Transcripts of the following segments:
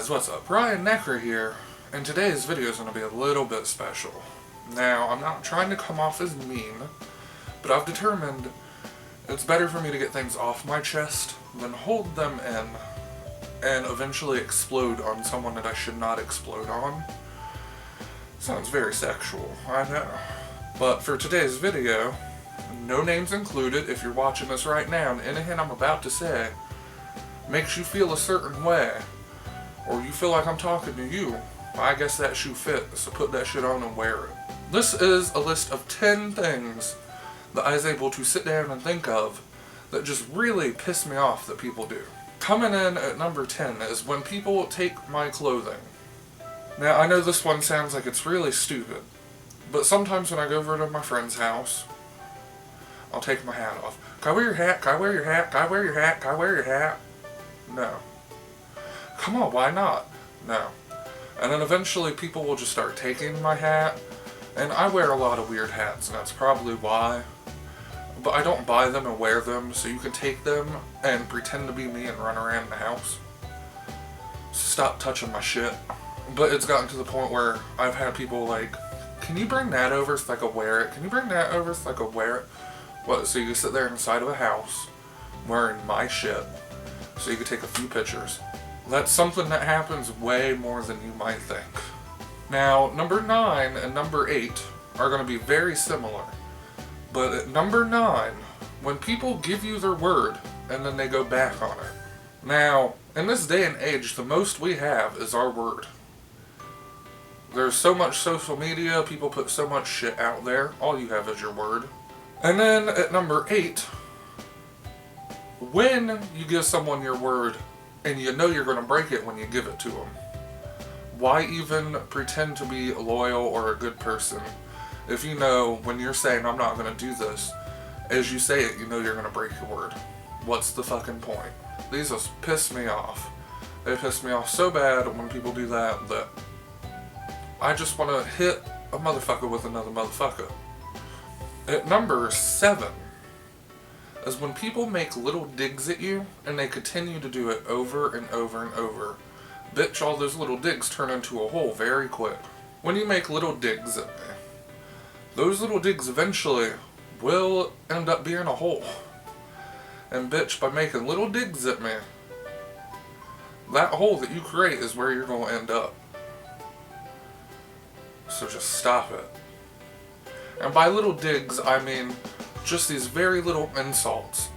guys, what's up? Brian Necra here, and today's video is going to be a little bit special. Now, I'm not trying to come off as mean, but I've determined it's better for me to get things off my chest than hold them in and eventually explode on someone that I should not explode on. Sounds very sexual, I know. But for today's video, no names included. If you're watching this right now and anything I'm about to say makes you feel a certain way, or you feel like I'm talking to you, I guess that shoe fits, so put that shit on and wear it. This is a list of 10 things that I was able to sit down and think of that just really piss me off that people do. Coming in at number 10 is when people take my clothing. Now, I know this one sounds like it's really stupid, but sometimes when I go over to my friend's house, I'll take my hat off. Can I wear your hat? Can I wear your hat? Can I wear your hat? Can I wear your hat? No. Come on, why not? No. And then eventually people will just start taking my hat, and I wear a lot of weird hats, and that's probably why. But I don't buy them and wear them, so you can take them and pretend to be me and run around the house. Stop touching my shit. But it's gotten to the point where I've had people like, can you bring that over so I can wear it? Can you bring that over so I can wear it? What, so you sit there inside of a house wearing my shit so you can take a few pictures. That's something that happens way more than you might think. Now, number 9 and number 8 are going to be very similar. But at number 9, when people give you their word and then they go back on it. Now, in this day and age, the most we have is our word. There's so much social media, people put so much shit out there, all you have is your word. And then at number 8, when you give someone your word and you know you're going to break it when you give it to them, why even pretend to be loyal or a good person if you know when you're saying I'm not going to do this, as you say it, you know you're going to break your word? What's the fucking point? These just piss me off. They piss me off so bad when people do that I just want to hit a motherfucker with another motherfucker. At number 7 is when people make little digs at you and they continue to do it over and over and over. Bitch, all those little digs turn into a hole very quick. When you make little digs at me, those little digs eventually will end up being a hole. And bitch, by making little digs at me, that hole that you create is where you're going to end up. So just stop it. And by little digs, I mean just these very little insults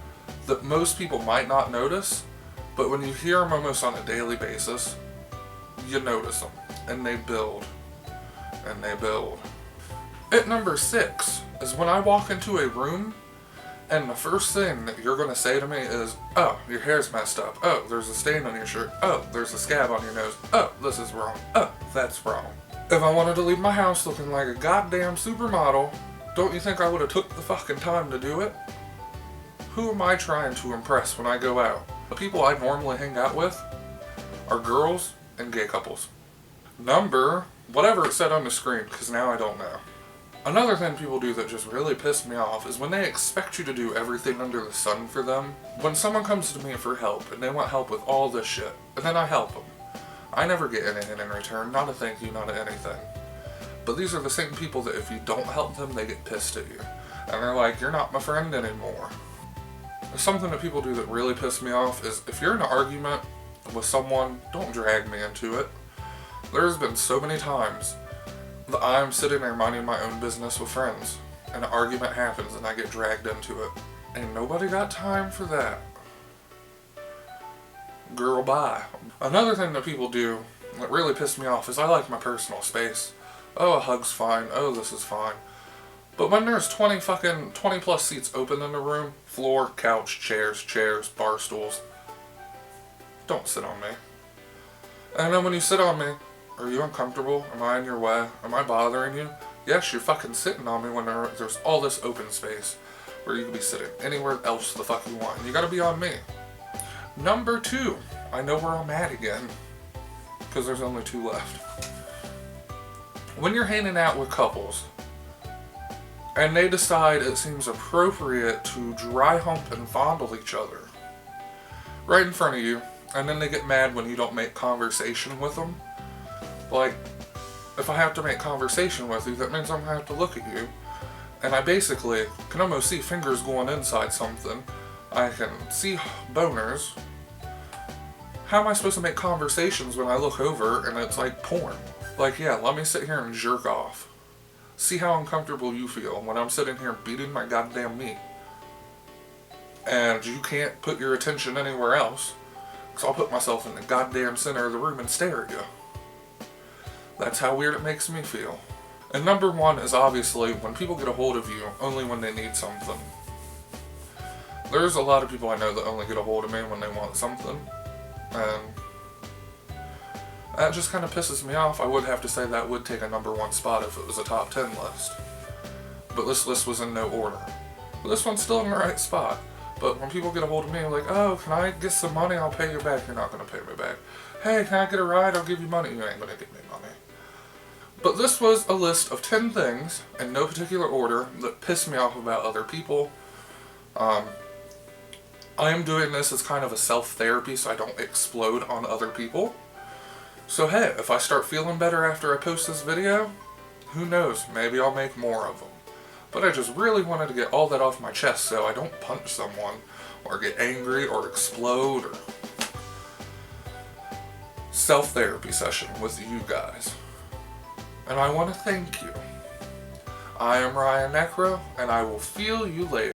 that most people might not notice, but when you hear them almost on a daily basis, you notice them, and they build, and they build. At number 6 is when I walk into a room, and the first thing that you're going to say to me is, oh, your hair's messed up, oh, there's a stain on your shirt, oh, there's a scab on your nose, oh, this is wrong, oh, that's wrong. If I wanted to leave my house looking like a goddamn supermodel, don't you think I would have took the fucking time to do it? Who am I trying to impress when I go out? The people I normally hang out with are girls and gay couples. Number, whatever it said on the screen, because now I don't know. Another thing people do that just really pissed me off is when they expect you to do everything under the sun for them. When someone comes to me for help and they want help with all this shit, and then I help them, I never get anything in return, not a thank you, not a anything. But these are the same people that if you don't help them, they get pissed at you. And they're like, you're not my friend anymore. Something that people do that really piss me off is if you're in an argument with someone, don't drag me into it. There's been so many times that I'm sitting there minding my own business with friends, and an argument happens and I get dragged into it. Ain't nobody got time for that. Girl, bye. Another thing that people do that really pissed me off is I like my personal space. Oh, a hug's fine. Oh, this is fine. But when there's 20 plus seats open in the room, floor, couch, chairs, bar stools, don't sit on me. And then when you sit on me, are you uncomfortable? Am I in your way? Am I bothering you? Yes, you're fucking sitting on me when there's all this open space where you can be sitting anywhere else the fuck you want. And you gotta be on me. Number 2, I know where I'm at again, because there's only 2 left. When you're hanging out with couples, and they decide it seems appropriate to dry hump and fondle each other, right in front of you, and then they get mad when you don't make conversation with them. Like, if I have to make conversation with you, that means I'm gonna have to look at you. And I basically can almost see fingers going inside something. I can see boners. How am I supposed to make conversations when I look over and it's like porn? Like, yeah, let me sit here and jerk off. See how uncomfortable you feel when I'm sitting here beating my goddamn meat. And you can't put your attention anywhere else, because I'll put myself in the goddamn center of the room and stare at you. That's how weird it makes me feel. And number one is obviously when people get a hold of you only when they need something. There's a lot of people I know that only get a hold of me when they want something. And that just kind of pisses me off. I would have to say that would take a number one spot if it was a top 10 list. But this list was in no order. But this one's still in the right spot. But when people get a hold of me, like, oh, can I get some money? I'll pay you back. You're not going to pay me back. Hey, can I get a ride? I'll give you money. You ain't going to give me money. But this was a list of 10 things, in no particular order, that piss me off about other people. I am doing this as kind of a self-therapy so I don't explode on other people. So hey, if I start feeling better after I post this video, who knows, maybe I'll make more of them. But I just really wanted to get all that off my chest so I don't punch someone, or get angry, or explode, or... Self-therapy session with you guys. And I want to thank you. I am Necra, and I will feel you later.